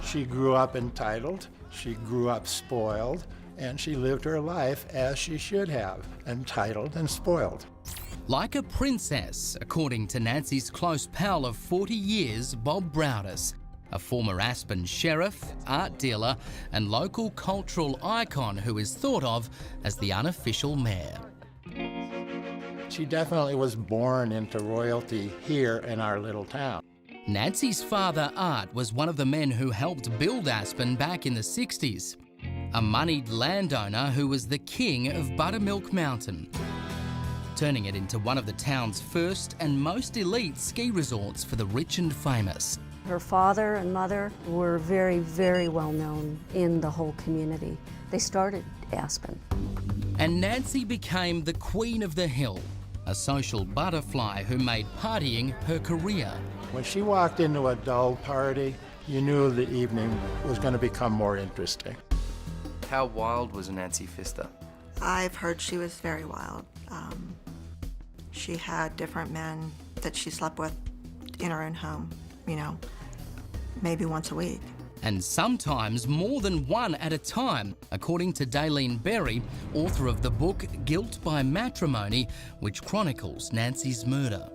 She grew up entitled, she grew up spoiled, and she lived her life as she should have, entitled and spoiled. Like a princess, according to Nancy's close pal of 40 years, Bob Browdis, a former Aspen sheriff, art dealer and local cultural icon who is thought of as the unofficial mayor. She definitely was born into royalty here in our little town. Nancy's father, Art, was one of the men who helped build Aspen back in the 60s. A moneyed landowner who was the king of Buttermilk Mountain, turning it into one of the town's first and most elite ski resorts for the rich and famous. Her father and mother were very, very well known in the whole community. They started Aspen. And Nancy became the queen of the hill, a social butterfly who made partying her career. When she walked into a dull party, you knew the evening was going to become more interesting. How wild was Nancy Pfister? I've heard she was very wild. She had different men that she slept with in her own home, you know, maybe once a week. And sometimes more than one at a time, according to Daleen Berry, author of the book Guilt by Matrimony, which chronicles Nancy's murder.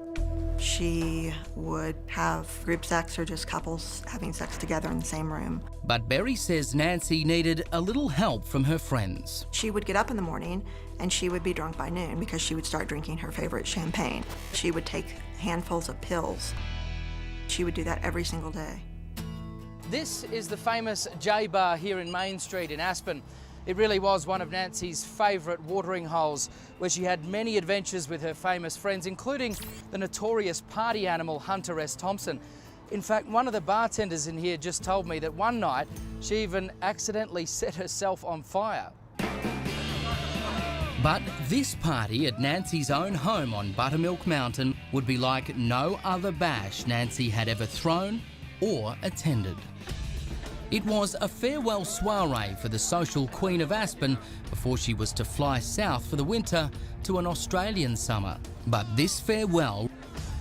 She would have group sex or just couples having sex together in the same room. But Berry says Nancy needed a little help from her friends. She would get up in the morning and she would be drunk by noon because she would start drinking her favorite champagne. She would take handfuls of pills. She would do that every single day. This is the famous J Bar here in Main Street in Aspen. It really was one of Nancy's favourite watering holes, where she had many adventures with her famous friends, including the notorious party animal Hunter S. Thompson. In fact, one of the bartenders in here just told me that one night she even accidentally set herself on fire. But this party at Nancy's own home on Buttermilk Mountain would be like no other bash Nancy had ever thrown or attended. It was a farewell soiree for the social queen of Aspen before she was to fly south for the winter to an Australian summer. But this farewell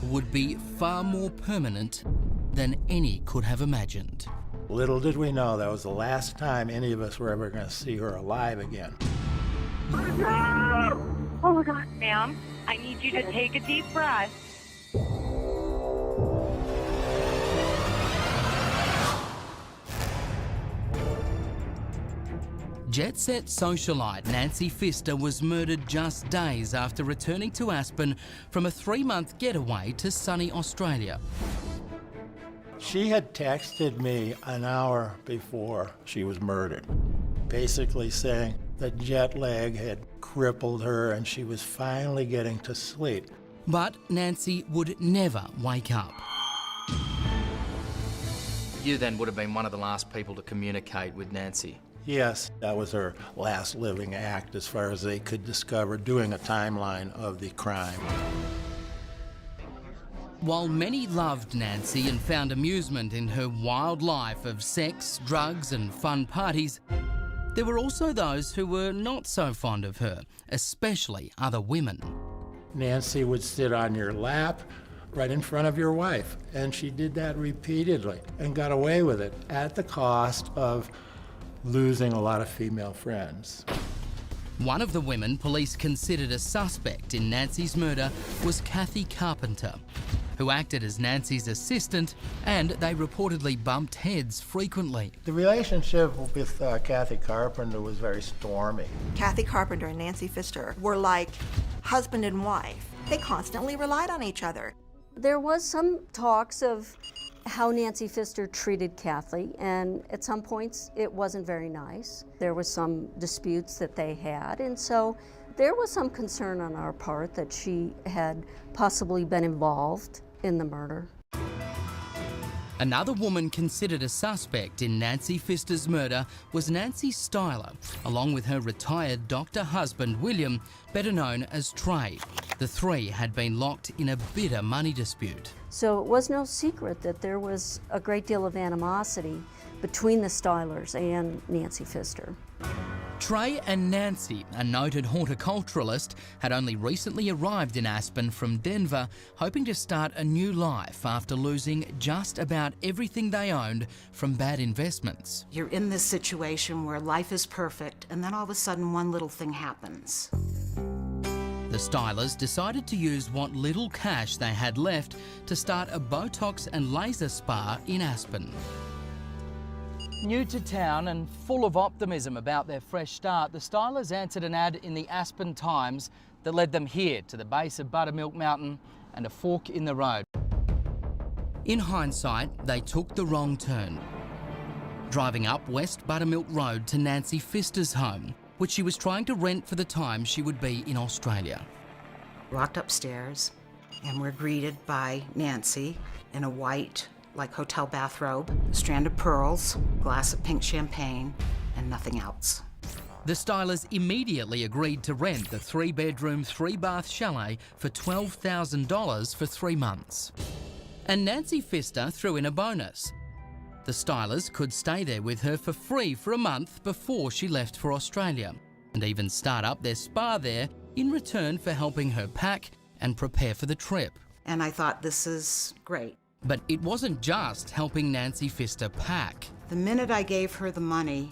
would be far more permanent than any could have imagined. Little did we know that was the last time any of us were ever going to see her alive again. Oh my God, ma'am, I need you to take a deep breath. Jet-set socialite Nancy Pfister was murdered just days after returning to Aspen from a 3-month getaway to sunny Australia. She had texted me an hour before she was murdered, basically saying that jet lag had crippled her and she was finally getting to sleep. But Nancy would never wake up. You then would have been one of the last people to communicate with Nancy. Yes, that was her last living act as far as they could discover, doing a timeline of the crime. While many loved Nancy and found amusement in her wild life of sex, drugs and fun parties, there were also those who were not so fond of her, especially other women. Nancy would sit on your lap right in front of your wife, and she did that repeatedly and got away with it at the cost of losing a lot of female friends. One of the women police considered a suspect in Nancy's murder was Kathy Carpenter, who acted as Nancy's assistant, and they reportedly bumped heads frequently. The relationship with Kathy Carpenter was very stormy. Kathy Carpenter and Nancy Pfister were like husband and wife. They constantly relied on each other. There was some talks of how Nancy Pfister treated Kathy, and at some points it wasn't very nice. There was some disputes that they had, and so there was some concern on our part that she had possibly been involved in the murder. Another woman considered a suspect in Nancy Pfister's murder was Nancy Styler, along with her retired doctor husband William, better known as Trey. The three had been locked in a bitter money dispute. So it was no secret that there was a great deal of animosity between the Stylers and Nancy Pfister. Trey and Nancy, a noted horticulturalist, had only recently arrived in Aspen from Denver, hoping to start a new life after losing just about everything they owned from bad investments. You're in this situation where life is perfect, and then all of a sudden one little thing happens. The Stylers decided to use what little cash they had left to start a Botox and laser spa in Aspen. New to town and full of optimism about their fresh start, the Stylers answered an ad in the Aspen Times that led them here to the base of Buttermilk Mountain and a fork in the road. In hindsight, they took the wrong turn, driving up West Buttermilk Road to Nancy Pfister's home, which she was trying to rent for the time she would be in Australia. Walked upstairs, and we're greeted by Nancy in a white, like hotel bathrobe, a strand of pearls, glass of pink champagne, and nothing else. The Stylers immediately agreed to rent the 3-bedroom, 3-bath chalet for $12,000 for 3 months. And Nancy Pfister threw in a bonus. The Stylers could stay there with her for free for a month before she left for Australia, and even start up their spa there in return for helping her pack and prepare for the trip. And I thought, this is great. But it wasn't just helping Nancy Pfister pack. The minute I gave her the money,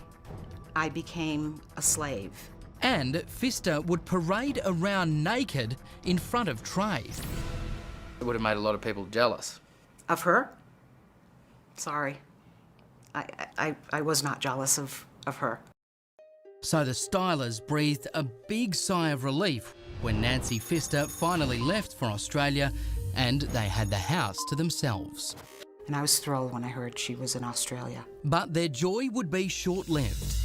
I became a slave. And Pfister would parade around naked in front of Trey. It would have made a lot of people jealous. Of her? Sorry. I was not jealous of her. So the Stylers breathed a big sigh of relief when Nancy Pfister finally left for Australia and they had the house to themselves. And I was thrilled when I heard she was in Australia. But their joy would be short-lived.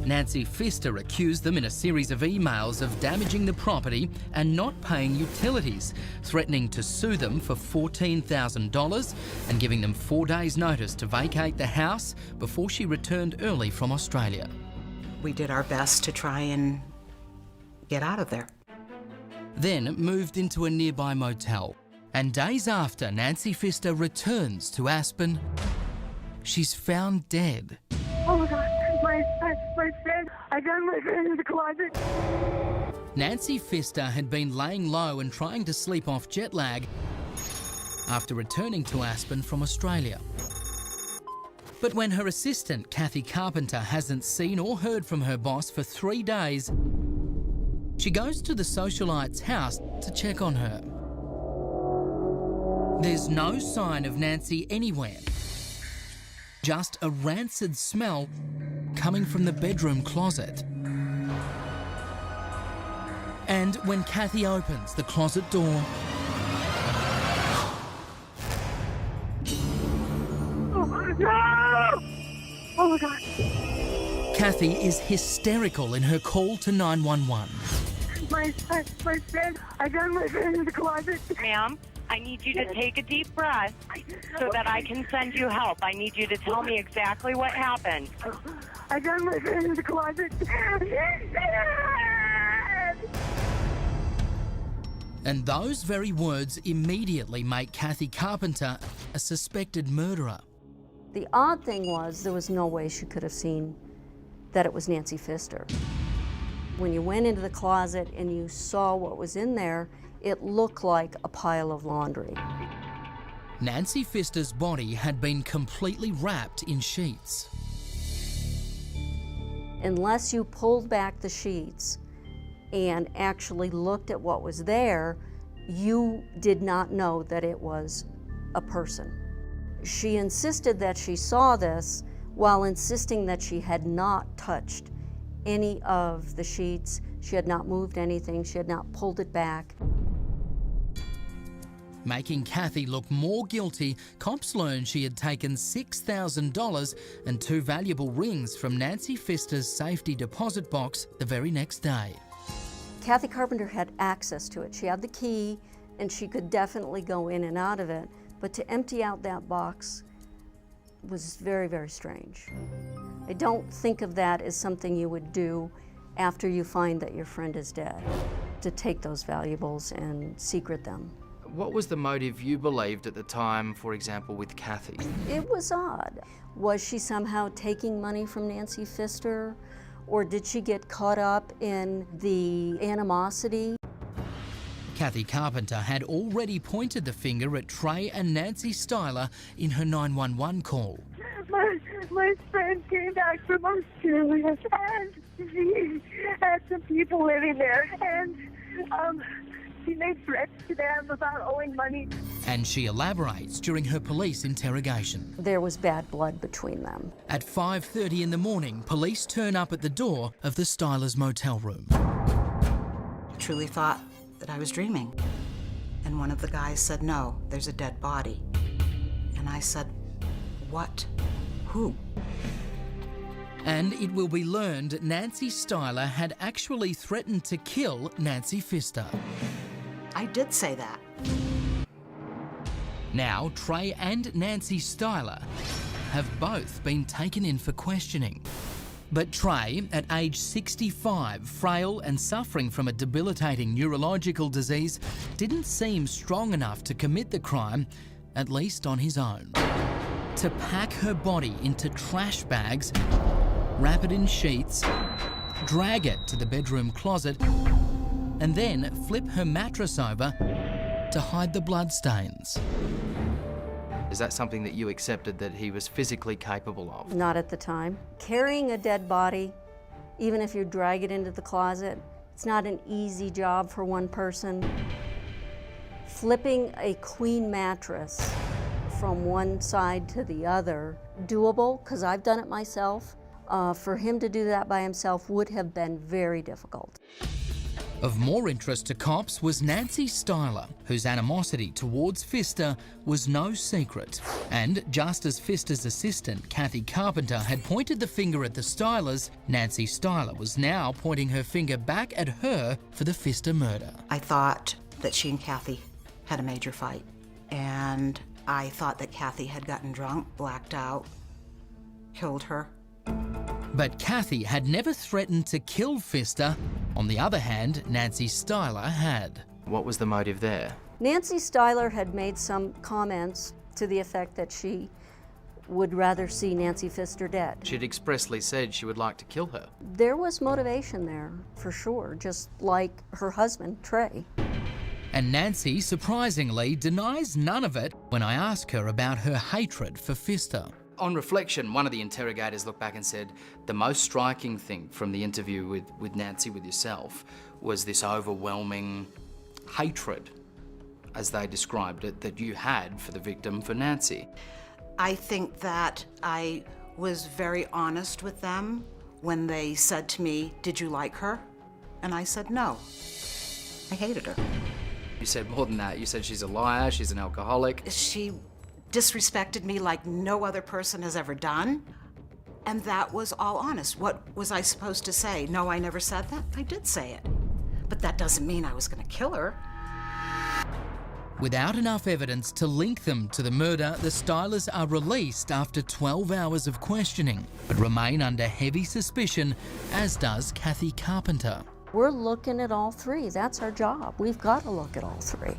Nancy Pfister accused them in a series of emails of damaging the property and not paying utilities, threatening to sue them for $14,000 and giving them 4 days' notice to vacate the house before she returned early from Australia. We did our best to try and get out of there. Then moved into a nearby motel. And days after Nancy Pfister returns to Aspen, she's found dead. Oh my God, my friend. I got my friend in the closet. Nancy Pfister had been laying low and trying to sleep off jet lag after returning to Aspen from Australia. But when her assistant, Kathy Carpenter, hasn't seen or heard from her boss for 3 days, she goes to the socialite's house to check on her. There's no sign of Nancy anywhere. Just a rancid smell coming from the bedroom closet. And when Kathy opens the closet door, No! Oh my God. Kathy is hysterical in her call to 911. My friend. I got my friend in the closet. Ma'am, I need you to take a deep breath so that I can send you help. I need you to tell me exactly what happened. I got my friend in the closet. And those very words immediately make Kathy Carpenter a suspected murderer. The odd thing was there was no way she could have seen that it was Nancy Pfister. When you went into the closet and you saw what was in there, it looked like a pile of laundry. Nancy Pfister's body had been completely wrapped in sheets. Unless you pulled back the sheets and actually looked at what was there, you did not know that it was a person. She insisted that she saw this while insisting that she had not touched any of the sheets. She had not moved anything. She had not pulled it back. Making Kathy look more guilty, cops learned she had taken $6,000 and 2 valuable rings from Nancy Pfister's safety deposit box the very next day. Kathy Carpenter had access to it. She had the key and she could definitely go in and out of it, but to empty out that box was very, very strange. I don't think of that as something you would do after you find that your friend is dead, to take those valuables and secret them. What was the motive you believed at the time, for example, with Kathy? It was odd. Was she somehow taking money from Nancy Pfister? Or did she get caught up in the animosity? Kathy Carpenter had already pointed the finger at Trey and Nancy Styler in her 911 call. My friend came back from Australia and she had some people living there and she made threats to them about owing money. And she elaborates during her police interrogation. There was bad blood between them. At 5:30 in the morning, police turn up at the door of the Stylers' motel room. I truly thought that I was dreaming. And one of the guys said, "No, there's a dead body." And I said, "What? Who?" And it will be learned Nancy Styler had actually threatened to kill Nancy Pfister. I did say that. Now, Trey and Nancy Styler have both been taken in for questioning. But Trey, at age 65, frail and suffering from a debilitating neurological disease, didn't seem strong enough to commit the crime, at least on his own. To pack her body into trash bags, wrap it in sheets, drag it to the bedroom closet, and then flip her mattress over to hide the bloodstains. Is that something that you accepted that he was physically capable of? Not at the time. Carrying a dead body, even if you drag it into the closet, it's not an easy job for one person. Flipping a queen mattress from one side to the other, doable, because I've done it myself. For him to do that by himself would have been very difficult. Of more interest to cops was Nancy Styler, whose animosity towards Pfister was no secret. And just as Pfister's assistant, Kathy Carpenter, had pointed the finger at the Stylers, Nancy Styler was now pointing her finger back at her for the Pfister murder. I thought that she and Kathy had a major fight. And I thought that Kathy had gotten drunk, blacked out, killed her. But Kathy had never threatened to kill Pfister. On the other hand, Nancy Styler had. What was the motive there? Nancy Styler had made some comments to the effect that she would rather see Nancy Pfister dead. She'd expressly said she would like to kill her. There was motivation there, for sure, just like her husband, Trey. And Nancy, surprisingly, denies none of it when I ask her about her hatred for Pfister. On reflection, one of the interrogators looked back and said, the most striking thing from the interview with Nancy, with yourself, was this overwhelming hatred, as they described it, that you had for the victim, for Nancy. I think that I was very honest with them when they said to me, "Did you like her?" And I said, "No, I hated her." You said more than that. You said she's a liar, she's an alcoholic. She disrespected me like no other person has ever done. And that was all honest. What was I supposed to say? No, I never said that? I did say it. But that doesn't mean I was going to kill her. Without enough evidence to link them to the murder, the Stylers are released after 12 hours of questioning, but remain under heavy suspicion, as does Kathy Carpenter. We're looking at all three. That's our job. We've got to look at all three.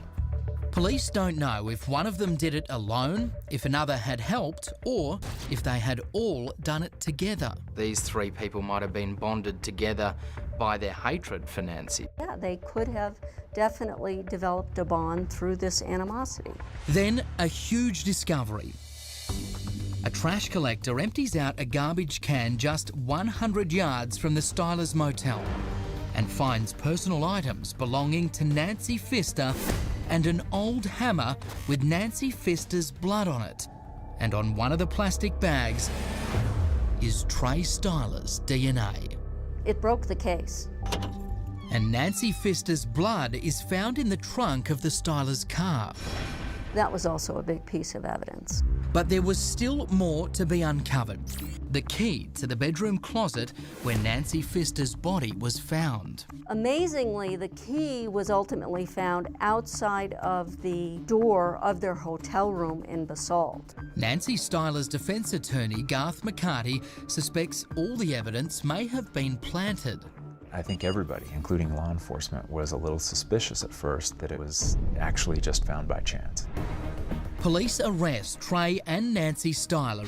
Police don't know if one of them did it alone, if another had helped, or if they had all done it together. These three people might have been bonded together by their hatred for Nancy. Yeah, they could have definitely developed a bond through this animosity. Then a huge discovery. A trash collector empties out a garbage can just 100 yards from the Stylers motel and finds personal items belonging to Nancy Pfister and an old hammer with Nancy Pfister's blood on it. And on one of the plastic bags is Trey Styler's DNA. It broke the case. And Nancy Pfister's blood is found in the trunk of the Stylers' car. That was also a big piece of evidence. But there was still more to be uncovered. The key to the bedroom closet where Nancy Pfister's body was found. Amazingly, the key was ultimately found outside of the door of their hotel room in Basalt. Nancy Styler's defence attorney, Garth McCarty, suspects all the evidence may have been planted. I think everybody, including law enforcement, was a little suspicious at first that it was actually just found by chance. Police arrest Trey and Nancy Styler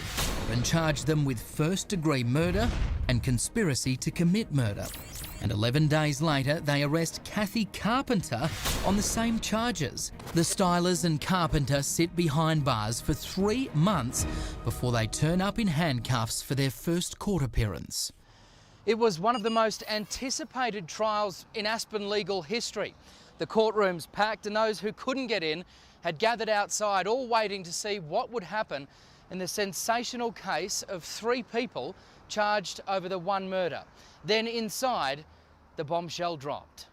and charge them with first-degree murder and conspiracy to commit murder. And 11 days later, they arrest Kathy Carpenter on the same charges. The Stylers and Carpenter sit behind bars for 3 months before they turn up in handcuffs for their first court appearance. It was one of the most anticipated trials in Aspen legal history. The courtrooms packed, and those who couldn't get in had gathered outside, all waiting to see what would happen in the sensational case of 3 people charged over the one murder. Then inside, the bombshell dropped.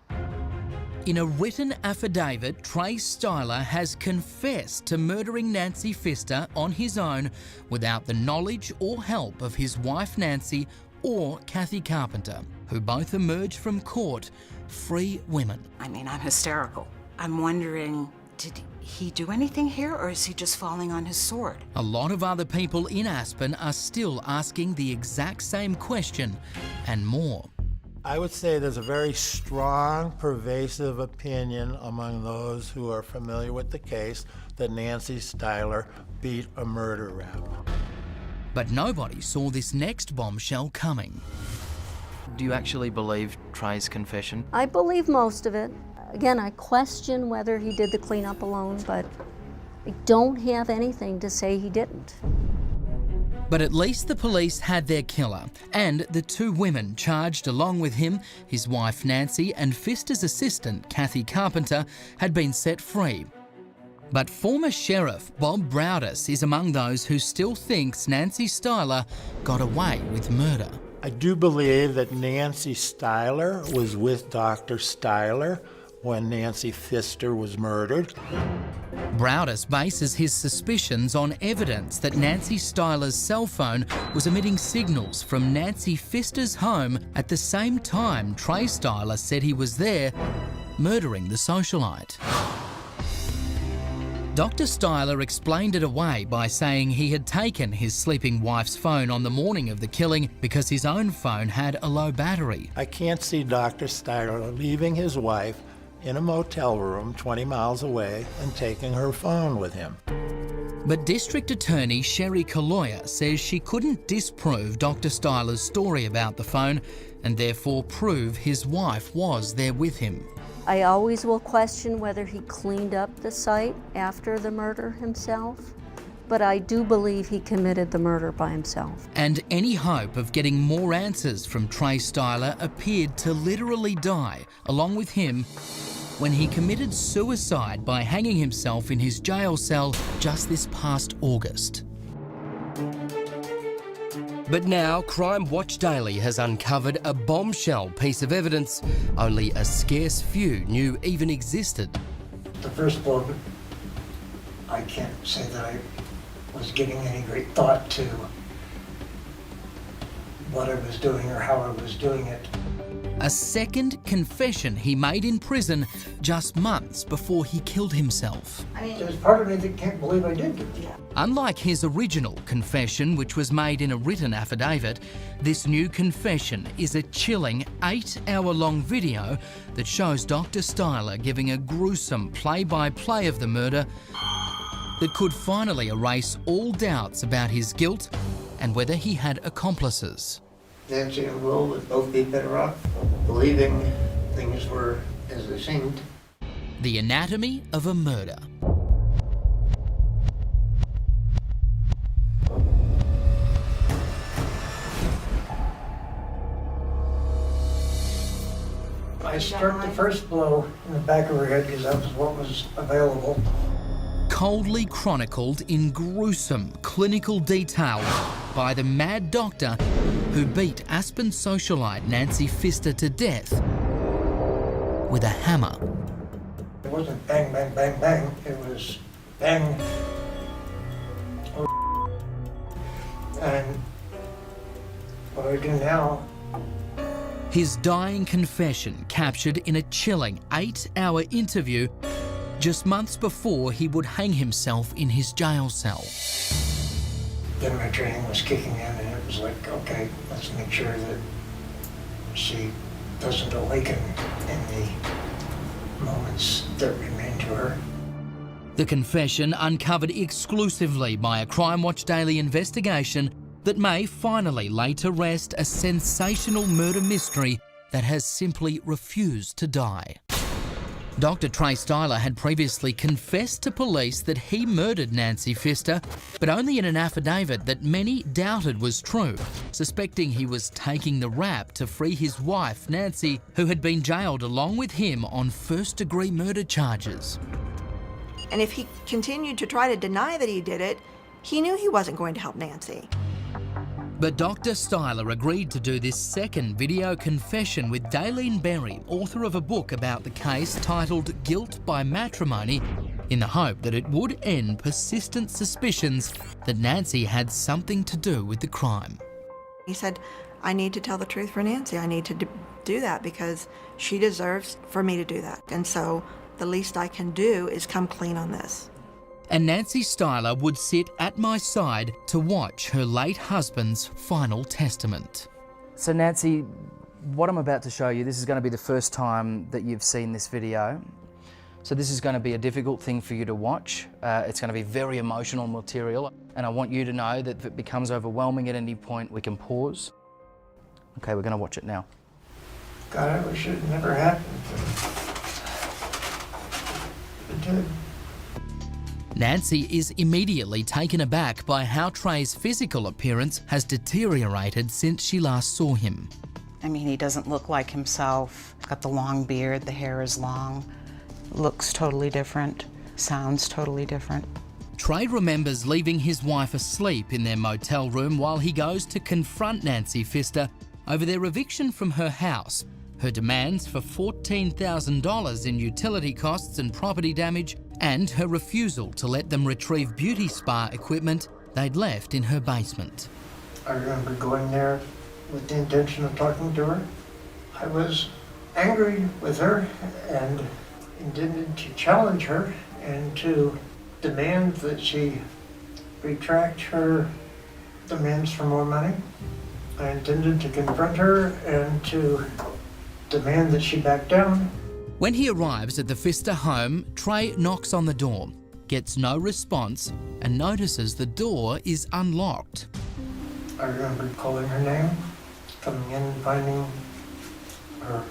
In a written affidavit, Trey Styler has confessed to murdering Nancy Pfister on his own without the knowledge or help of his wife Nancy or Kathy Carpenter, who both emerged from court free women. I mean, I'm hysterical. I'm wondering, did he do anything here, or is he just falling on his sword? A lot of other people in Aspen are still asking the exact same question and more. I would say there's a very strong, pervasive opinion among those who are familiar with the case that Nancy Styler beat a murder rap. But nobody saw this next bombshell coming. Do you actually believe Trey's confession? I believe most of it. Again, I question whether he did the cleanup alone, but I don't have anything to say he didn't. But at least the police had their killer, and the 2 women charged along with him, his wife Nancy and Pfister's assistant Kathy Carpenter, had been set free. But former Sheriff Bob Browdis is among those who still thinks Nancy Styler got away with murder. I do believe that Nancy Styler was with Dr. Styler when Nancy Pfister was murdered. Browdis bases his suspicions on evidence that Nancy Styler's cell phone was emitting signals from Nancy Pfister's home at the same time Trey Styler said he was there, murdering the socialite. Dr. Styler explained it away by saying he had taken his sleeping wife's phone on the morning of the killing because his own phone had a low battery. I can't see Dr. Styler leaving his wife in a motel room 20 miles away and taking her phone with him. But District Attorney Sherry Kaloya says she couldn't disprove Dr. Styler's story about the phone and therefore prove his wife was there with him. I always will question whether he cleaned up the site after the murder himself, but I do believe he committed the murder by himself. And any hope of getting more answers from Trey Styler appeared to literally die, along with him, when he committed suicide by hanging himself in his jail cell just this past August. But now, Crime Watch Daily has uncovered a bombshell piece of evidence only a scarce few knew even existed. The first blow, I can't say that I was giving any great thought to what I was doing or how I was doing it. A second confession he made in prison just months before he killed himself. There's part of me that can't believe I did do it. Unlike his original confession, which was made in a written affidavit, this new confession is a chilling 8-hour-long video that shows Dr. Styler giving a gruesome play-by-play of the murder that could finally erase all doubts about his guilt and whether he had accomplices. Nancy and Will would both be better off believing things were as they seemed. The anatomy of a murder. I struck the first blow in the back of her head because that was what was available. Coldly chronicled in gruesome clinical detail by the mad doctor who beat Aspen socialite Nancy Pfister to death with a hammer. It wasn't bang, bang, bang, bang. It was bang. Oh, and what I do now. His dying confession captured in a chilling 8-hour interview just months before he would hang himself in his jail cell. Then my training was kicking in and it was like, okay, let's make sure that she doesn't awaken in the moments that remain to her. The confession, uncovered exclusively by a Crime Watch Daily investigation, that may finally lay to rest a sensational murder mystery that has simply refused to die. Dr. Trey Styler had previously confessed to police that he murdered Nancy Pfister, but only in an affidavit that many doubted was true, suspecting he was taking the rap to free his wife, Nancy, who had been jailed along with him on first-degree murder charges. And if he continued to try to deny that he did it, he knew he wasn't going to help Nancy. But Dr. Styler agreed to do this second video confession with Daylene Berry, author of a book about the case titled Guilt by Matrimony, in the hope that it would end persistent suspicions that Nancy had something to do with the crime. He said, I need to tell the truth for Nancy. I need to do that because she deserves for me to do that. And so the least I can do is come clean on this. And Nancy Styler would sit at my side to watch her late husband's final testament. So Nancy, what I'm about to show you, this is going to be the first time that you've seen this video. So this is going to be a difficult thing for you to watch. It's going to be very emotional material. And I want you to know that if it becomes overwhelming at any point, we can pause. Okay, we're going to watch it now. God, I wish it never happened. It did. Nancy is immediately taken aback by how Trey's physical appearance has deteriorated since she last saw him. I mean, he doesn't look like himself. Got the long beard, the hair is long, looks totally different, sounds totally different. Trey remembers leaving his wife asleep in their motel room while he goes to confront Nancy Pfister over their eviction from her house, her demands for $14,000 in utility costs and property damage, and her refusal to let them retrieve beauty spa equipment they'd left in her basement. I remember going there with the intention of talking to her. I was angry with her and intended to challenge her and to demand that she retract her demands for more money. I intended to confront her and to demand that she back down. When he arrives at the Pfister home, Trey knocks on the door, gets no response, and notices the door is unlocked. I remember calling her name, coming in and finding her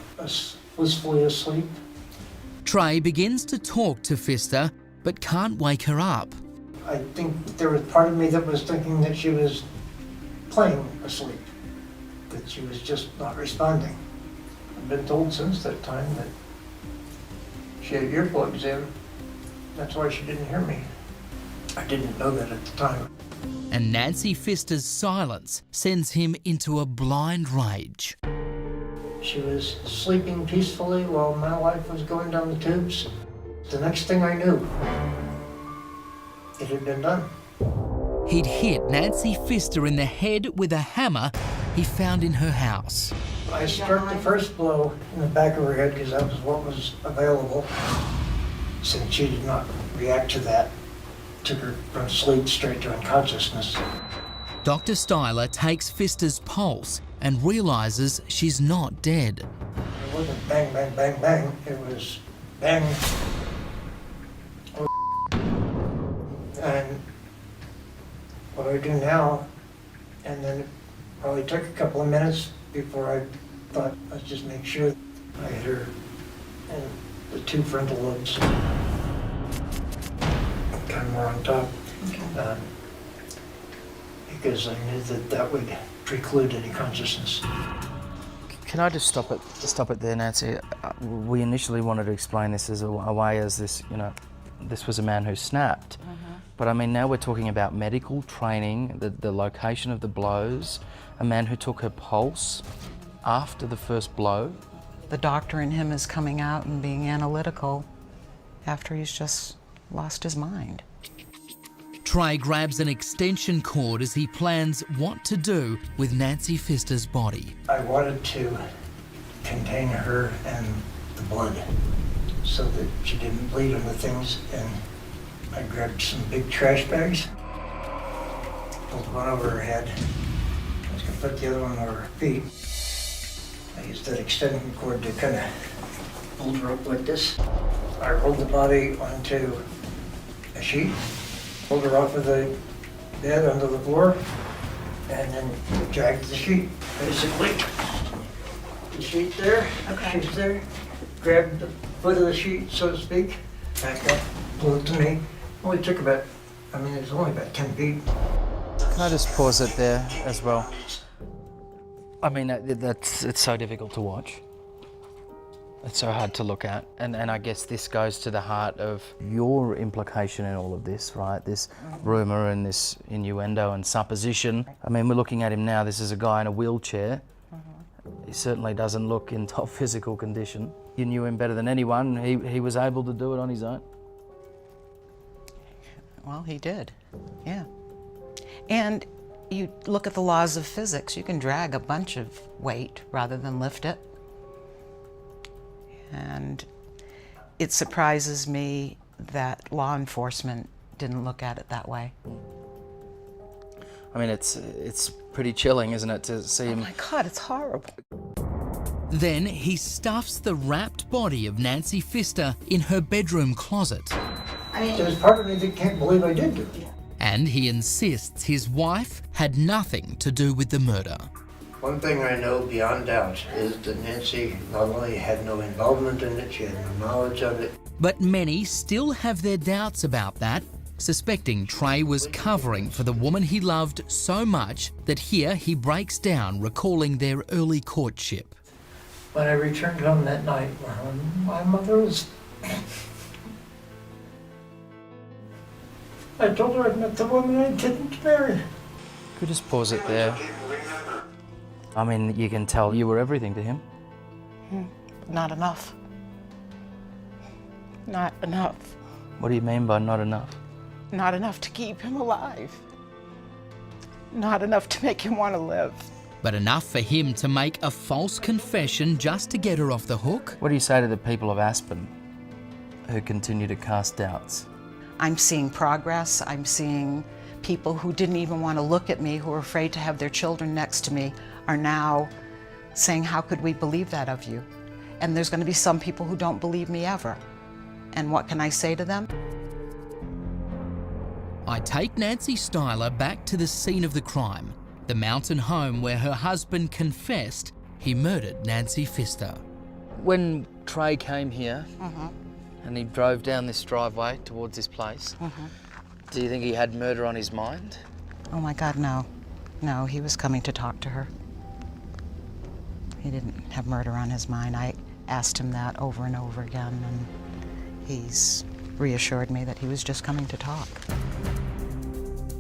blissfully asleep. Trey begins to talk to Pfister, but can't wake her up. I think there was part of me that was thinking that she was playing asleep, that she was just not responding. I've been told since that time that she had earplugs in. That's why she didn't hear me. I didn't know that at the time. And Nancy Pfister's silence sends him into a blind rage. She was sleeping peacefully while my life was going down the tubes. The next thing I knew, it had been done. He'd hit Nancy Pfister in the head with a hammer he found in her house. I struck the first blow in the back of her head because that was what was available. Since she did not react to that, took her from sleep straight to unconsciousness. Dr. Styler takes Pfister's pulse and realizes she's not dead. It wasn't bang, bang, bang, bang. It was bang. And what do I do now? And then it probably took a couple of minutes before I thought, let's just make sure I hit her in the two frontal lobes. Kind of more on top. Okay. Because I knew that that would preclude any consciousness. Can I just stop it there, Nancy? We initially wanted to explain this as a way as this, you know, this was a man who snapped. But I mean, now we're talking about medical training, the location of the blows, a man who took her pulse after the first blow. The doctor in him is coming out and being analytical after he's just lost his mind. Trey grabs an extension cord as he plans what to do with Nancy Pfister's body. I wanted to contain her and the blood so that she didn't bleed on the things, and I grabbed some big trash bags, pulled one over her head. I was gonna put the other one over her feet. I used that extension cord to kind of hold her up like this. I rolled the body onto a sheet, pulled her off of the bed onto the floor, and then we dragged the sheet, basically. The sheet there, she's there, grabbed the foot of the sheet, so to speak, back up, blew it to me. Only took about, it was only about 10 feet. Can I just pause it there as well? I mean, it's so difficult to watch. It's so hard to look at. And I guess this goes to the heart of your implication in all of this, right? This rumour and this innuendo and supposition. I mean, we're looking at him now. This is a guy in a wheelchair. He certainly doesn't look in top physical condition. You knew him better than anyone. He was able to do it on his own. Well, he did, yeah. And you look at the laws of physics, you can drag a bunch of weight rather than lift it. And it surprises me that law enforcement didn't look at it that way. I mean, it's pretty chilling, isn't it, to see him? Oh my God, it's horrible. Then he stuffs the wrapped body of Nancy Pfister in her bedroom closet. There's part of me that can't believe I did do it. And he insists his wife had nothing to do with the murder. One thing I know beyond doubt is that Nancy not only had no involvement in it, she had no knowledge of it. But many still have their doubts about that, suspecting Trey was covering for the woman he loved so much that here he breaks down, recalling their early courtship. When I returned home that night, my mother was... I told her I'd met the woman I didn't marry. Could just pause it there. I mean, you can tell you were everything to him. Not enough. Not enough. What do you mean by not enough? Not enough to keep him alive. Not enough to make him want to live. But enough for him to make a false confession just to get her off the hook? What do you say to the people of Aspen who continue to cast doubts? I'm seeing progress. I'm seeing people who didn't even want to look at me, who were afraid to have their children next to me, are now saying, how could we believe that of you? And there's going to be some people who don't believe me ever. And what can I say to them? I take Nancy Styler back to the scene of the crime, the mountain home where her husband confessed he murdered Nancy Pfister. When Trey came here and he drove down this driveway towards this place, do you think he had murder on his mind? Oh my God, no. No, he was coming to talk to her. He didn't have murder on his mind. I asked him that over and over again, and he's reassured me that he was just coming to talk.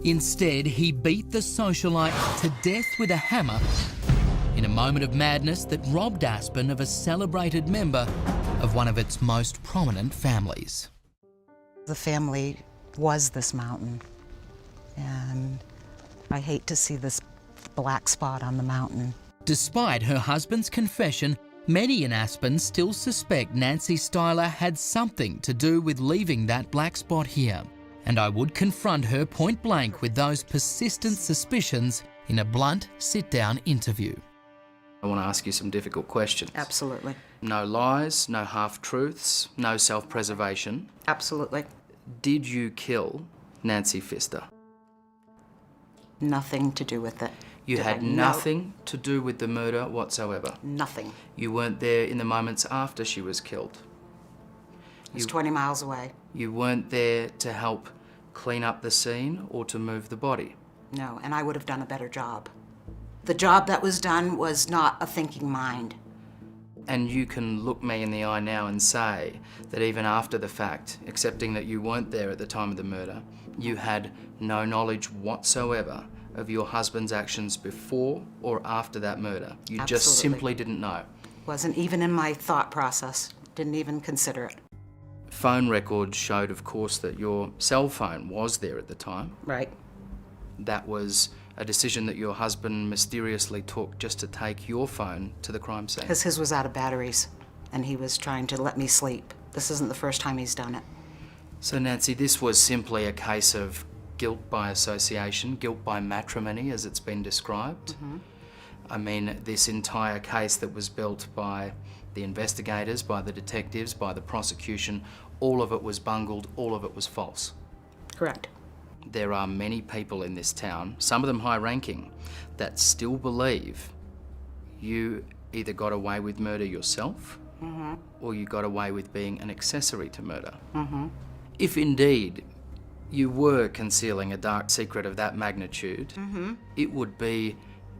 Instead, he beat the socialite to death with a hammer in a moment of madness that robbed Aspen of a celebrated member of one of its most prominent families. The family was this mountain, and I hate to see this black spot on the mountain. Despite her husband's confession, many in Aspen still suspect Nancy Styler had something to do with leaving that black spot here. And I would confront her point blank with those persistent suspicions in a blunt sit-down interview. I want to ask you some difficult questions. Absolutely. No lies, no half-truths, no self-preservation. Absolutely. Did you kill Nancy Pfister? Nothing to do with it. You had nothing to do with the murder whatsoever? Nothing. You weren't there in the moments after she was killed? It was 20 miles away. You weren't there to help clean up the scene or to move the body? No, and I would have done a better job. The job that was done was not a thinking mind. And you can look me in the eye now and say that even after the fact, accepting that you weren't there at the time of the murder, you had no knowledge whatsoever of your husband's actions before or after that murder. You just simply didn't know. Wasn't even in my thought process. Didn't even consider it. Phone records showed, of course, that your cell phone was there at the time. Right. That was a decision that your husband mysteriously took just to take your phone to the crime scene. Because his was out of batteries, and he was trying to let me sleep. This isn't the first time he's done it. So, Nancy, this was simply a case of guilt by association, guilt by matrimony, as it's been described. I mean, this entire case that was built by the investigators, by the detectives, by the prosecution, all of it was bungled, all of it was false. Correct. There are many people in this town, some of them high-ranking, that still believe you either got away with murder yourself or you got away with being an accessory to murder. If indeed you were concealing a dark secret of that magnitude, it would be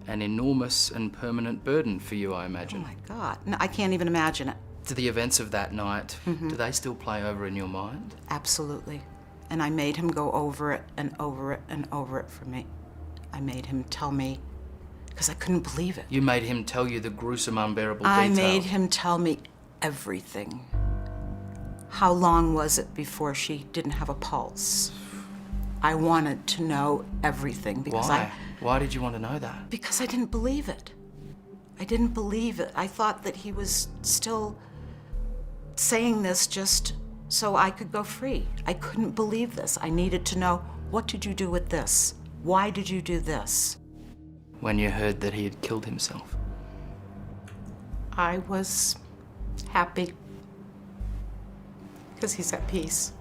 an enormous and permanent burden for you, I imagine. Oh my God, no, I can't even imagine it. Do the events of that night, do they still play over in your mind? Absolutely. And I made him go over it and over it and over it for me. I made him tell me, because I couldn't believe it. You made him tell you the gruesome, unbearable I detail. made him tell me everything. How long was it before she didn't have a pulse? I wanted to know everything because Why? Why did you want to know that? Because I didn't believe it. I didn't believe it. I thought that he was still saying this just so I could go free. I couldn't believe this. I needed to know, what did you do with this? Why did you do this? When you heard that he had killed himself? I was happy because he's at peace.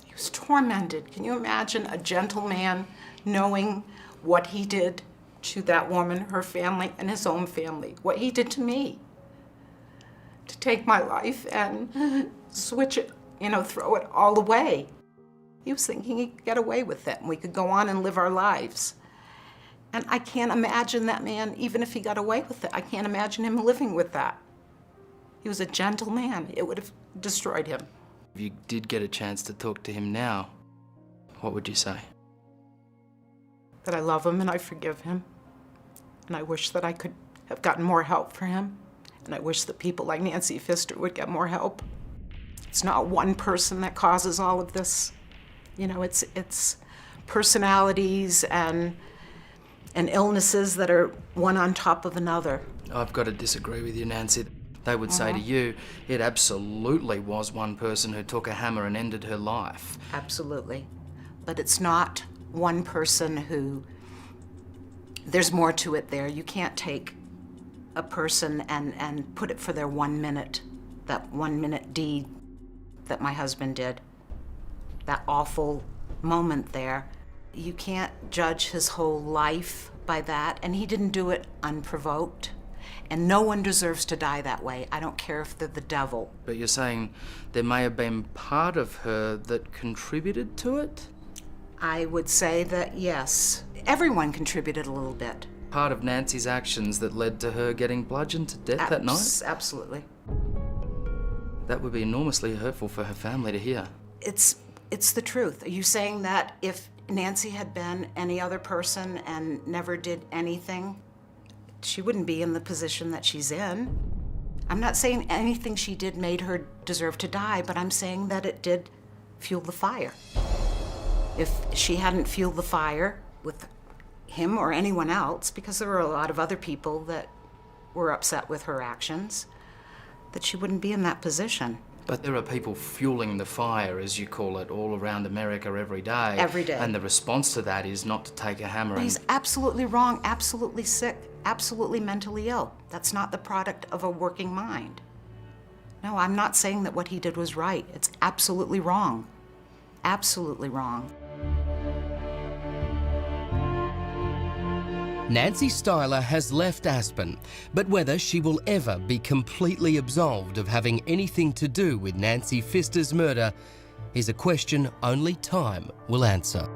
He was tormented. Can you imagine a gentleman knowing what he did to that woman, her family, and his own family? What he did to me. To take my life and switch it, throw it all away. He was thinking he could get away with it and we could go on and live our lives. And I can't imagine that man, even if he got away with it, I can't imagine him living with that. He was a gentle man. It would have destroyed him. If you did get a chance to talk to him now, what would you say? That I love him and I forgive him. And I wish that I could have gotten more help for him. And I wish that people like Nancy Pfister would get more help. It's not one person that causes all of this. It's personalities and illnesses that are one on top of another. I've got to disagree with you, Nancy. They would say to you, it absolutely was one person who took a hammer and ended her life. Absolutely. But it's not one person who... There's more to it there. You can't take a person and put it for their 1 minute, that 1 minute deed that my husband did. That awful moment there. You can't judge his whole life by that, and he didn't do it unprovoked. And no one deserves to die that way. I don't care if they're the devil. But you're saying there may have been part of her that contributed to it? I would say that yes, everyone contributed a little bit. Part of Nancy's actions that led to her getting bludgeoned to death that night? Absolutely. That would be enormously hurtful for her family to hear. It's the truth. Are you saying that if Nancy had been any other person and never did anything, she wouldn't be in the position that she's in? I'm not saying anything she did made her deserve to die, but I'm saying that it did fuel the fire. If she hadn't fueled the fire with him or anyone else, because there were a lot of other people that were upset with her actions, that she wouldn't be in that position. But there are people fueling the fire, as you call it, all around America every day. Every day. And the response to that is not to take a hammer and... He's absolutely wrong, absolutely sick, absolutely mentally ill. That's not the product of a working mind. No, I'm not saying that what he did was right. It's absolutely wrong. Absolutely wrong. Nancy Styler has left Aspen, but whether she will ever be completely absolved of having anything to do with Nancy Pfister's murder is a question only time will answer.